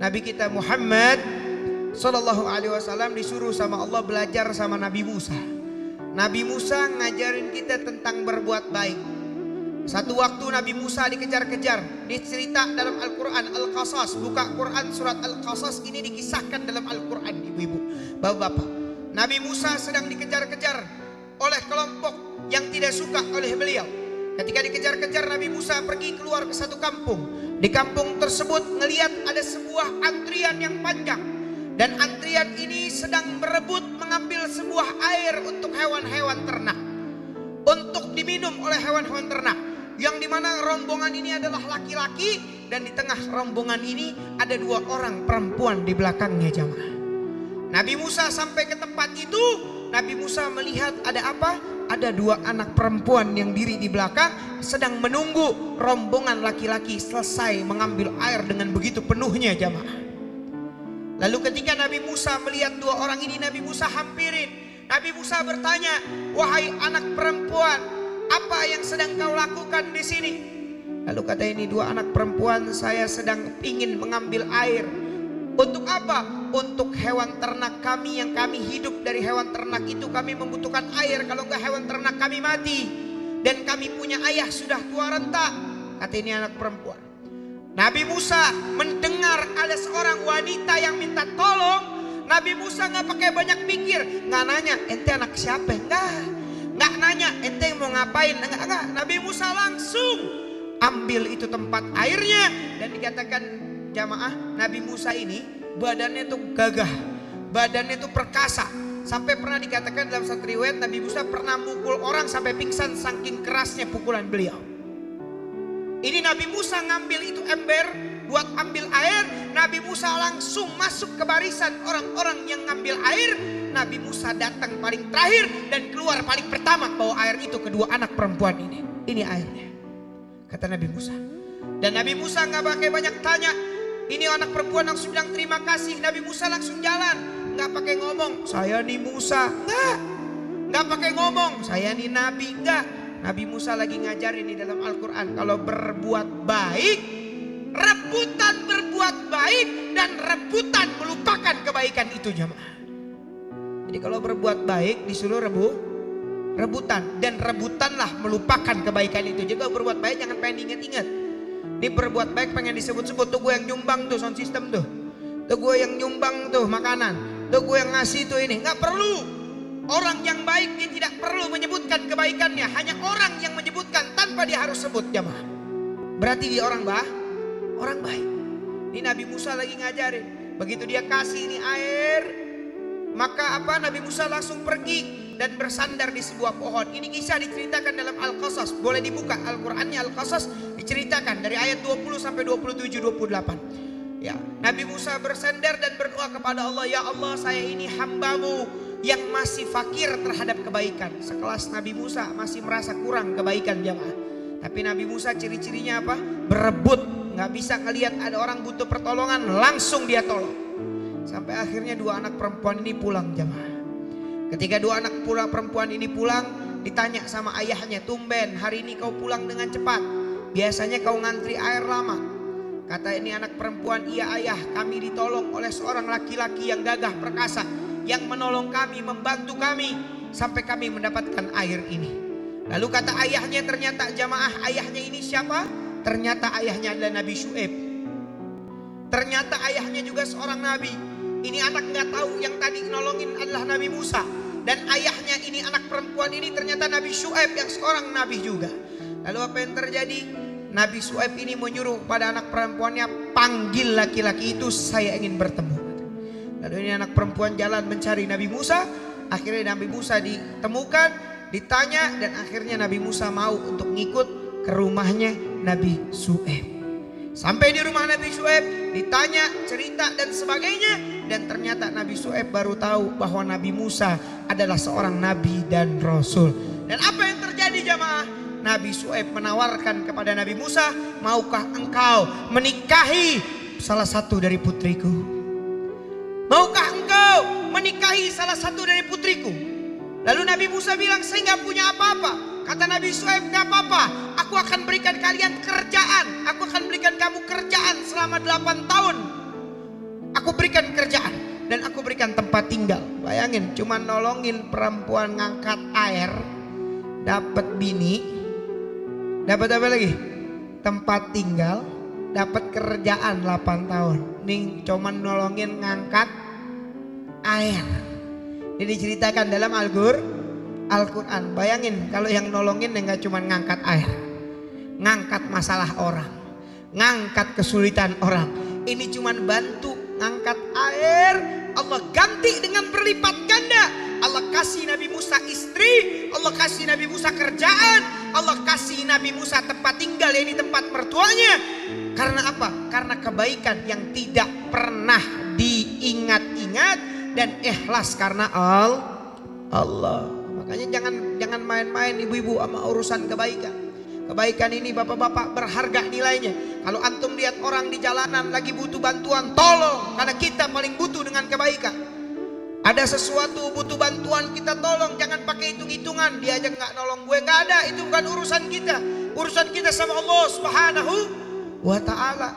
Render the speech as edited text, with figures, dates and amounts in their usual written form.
Nabi kita Muhammad Sallallahu Alaihi Wasallam disuruh sama Allah belajar sama Nabi Musa. Nabi Musa ngajarin kita tentang berbuat baik. Satu waktu Nabi Musa dikejar-kejar, dicerita dalam Al-Quran Al-Qasas. Buka Quran surat Al-Qasas, ini dikisahkan dalam Al-Quran, ibu-ibu, bapak-bapak. Nabi Musa sedang dikejar-kejar oleh kelompok yang tidak suka oleh beliau. Ketika dikejar-kejar, Nabi Musa pergi keluar ke satu kampung. Di kampung tersebut ngelihat ada sebuah antrian yang panjang. Dan antrian ini sedang berebut mengambil sebuah air untuk hewan-hewan ternak, untuk diminum oleh hewan-hewan ternak. Yang dimana rombongan ini adalah laki-laki, dan di tengah rombongan ini ada dua orang perempuan di belakangnya jamaah. Nabi Musa sampai ke tempat itu, Nabi Musa melihat ada apa? Ada dua anak perempuan yang diri di belakang sedang menunggu rombongan laki-laki selesai mengambil air dengan begitu penuhnya jamaah. Lalu ketika Nabi Musa melihat dua orang ini, Nabi Musa hampirin. Nabi Musa bertanya, "Wahai anak perempuan, apa yang sedang kau lakukan di sini?" Lalu kata ini dua anak perempuan, "Saya sedang ingin mengambil air." Untuk apa? Untuk hewan ternak kami, yang kami hidup dari hewan ternak itu kami membutuhkan air. Kalau enggak hewan ternak kami mati. Dan kami punya ayah sudah tua renta. Kata ini anak perempuan. Nabi Musa mendengar ada seorang wanita yang minta tolong. Nabi Musa nggak pakai banyak pikir, nggak nanya ente anak siapa, nggak nanya ente mau ngapain, enggak. Nabi Musa langsung ambil itu tempat airnya. Dan dikatakan jamaah, Nabi Musa ini badannya tuh gagah, badannya tuh perkasa. Sampai pernah dikatakan dalam satu riwayat, Nabi Musa pernah mukul orang sampai pingsan saking kerasnya pukulan beliau. Ini Nabi Musa ngambil itu ember buat ambil air. Nabi Musa langsung masuk ke barisan orang-orang yang ngambil air. Nabi Musa datang paling terakhir dan keluar paling pertama bawa air itu kedua anak perempuan ini. Ini airnya, kata Nabi Musa. Dan Nabi Musa nggak pakai banyak tanya. Ini anak perempuan langsung bilang terima kasih. Nabi Musa langsung jalan, nggak pakai ngomong saya nih Musa, nggak pakai ngomong saya nih Nabi, nggak. Nabi Musa lagi ngajarin di dalam Al-Quran, kalau berbuat baik, rebutan berbuat baik, dan rebutan melupakan kebaikan itu jamaah. Jadi kalau berbuat baik disuruh rebutan, dan rebutanlah melupakan kebaikan itu. Jadi kalau berbuat baik jangan pengen ingat-ingat. Ini berbuat baik pengen disebut-sebut, tuh gue yang nyumbang tuh sound system tuh gue yang nyumbang tuh makanan, tuh gue yang ngasih tuh ini. Nggak perlu. Orang yang baik dia tidak perlu menyebutkan kebaikannya, hanya orang yang menyebutkan tanpa dia harus sebut jamaah. Berarti dia orang baik. Ini Nabi Musa lagi ngajarin. Begitu dia kasih ini air, maka apa? Nabi Musa langsung pergi dan bersandar di sebuah pohon. Ini kisah diceritakan dalam Al-Qasas. Boleh dibuka Al-Qur'annya, Al-Qasas diceritakan dari ayat 20 sampai 27 28. Ya, Nabi Musa bersandar dan berdoa kepada Allah, "Ya Allah, saya ini hamba-Mu yang masih fakir terhadap kebaikan." Sekelas Nabi Musa masih merasa kurang kebaikan jamaah. Tapi Nabi Musa ciri-cirinya apa? Berebut, nggak bisa ngelihat ada orang butuh pertolongan, langsung dia tolong. Sampai akhirnya dua anak perempuan ini pulang jamaah. Ketika dua anak perempuan ini pulang, ditanya sama ayahnya, "Tumben hari ini kau pulang dengan cepat, biasanya kau ngantri air lama." Kata ini anak perempuan, "Iya ayah, kami ditolong oleh seorang laki-laki yang gagah perkasa, yang menolong kami, membantu kami sampai kami mendapatkan air ini." Lalu kata ayahnya, ternyata jamaah ayahnya ini siapa? Ternyata ayahnya adalah Nabi Syuaib. Ternyata ayahnya juga seorang nabi. Ini anak nggak tahu yang tadi nolongin adalah Nabi Musa. Dan ayahnya ini anak perempuan ini ternyata Nabi Syuaib yang seorang nabi juga. Lalu apa yang terjadi? Nabi Syuaib ini menyuruh pada anak perempuannya, "Panggil laki-laki itu, saya ingin bertemu." Lalu ini anak perempuan jalan mencari Nabi Musa. Akhirnya Nabi Musa ditemukan, ditanya, dan akhirnya Nabi Musa mau untuk ngikut ke rumahnya Nabi Syuaib. Sampai di rumah Nabi Syuaib, ditanya, cerita dan sebagainya. Dan ternyata Nabi Syuaib baru tahu bahwa Nabi Musa adalah seorang nabi dan rasul. Dan apa yang terjadi jamaah? Nabi Syuaib menawarkan kepada Nabi Musa, "Maukah engkau menikahi salah satu dari putriku? Maukah engkau menikahi salah satu dari putriku?" Lalu Nabi Musa bilang, "Saya nggak punya apa-apa." Kata Nabi Syuaib, "Nggak apa-apa, aku akan berikan kalian kerjaan. Aku akan berikan kamu kerjaan selama 8 tahun. Aku berikan kerjaan dan aku berikan tempat tinggal. Bayangin, cuma nolongin perempuan ngangkat air, dapat bini, dapat apa lagi? Tempat tinggal, dapat kerjaan 8 tahun. Nih cuma nolongin ngangkat air. Ini diceritakan dalam Al-Quran. Bayangin kalau yang nolongin yang gak cuma ngangkat air, ngangkat masalah orang, ngangkat kesulitan orang. Ini cuma bantu ngangkat air, Allah ganti dengan berlipat ganda. Allah kasih Nabi Musa istri, Allah kasih Nabi Musa kerjaan, Allah kasih Nabi Musa tempat tinggal, ini tempat mertuanya. Karena apa? Karena kebaikan yang tidak pernah diingat-ingat dan ikhlas karena Allah. Makanya jangan main-main ibu-ibu sama urusan kebaikan. Kebaikan ini bapak-bapak berharga nilainya. Kalau antum lihat orang di jalanan lagi butuh bantuan, tolong. Karena kita paling butuh dengan kebaikan. Ada sesuatu butuh bantuan, kita tolong. Jangan pakai hitung-hitungan. Dia aja gak nolong gue, gak ada. Itu bukan urusan kita. Urusan kita sama Allah Subhanahu wa ta'ala.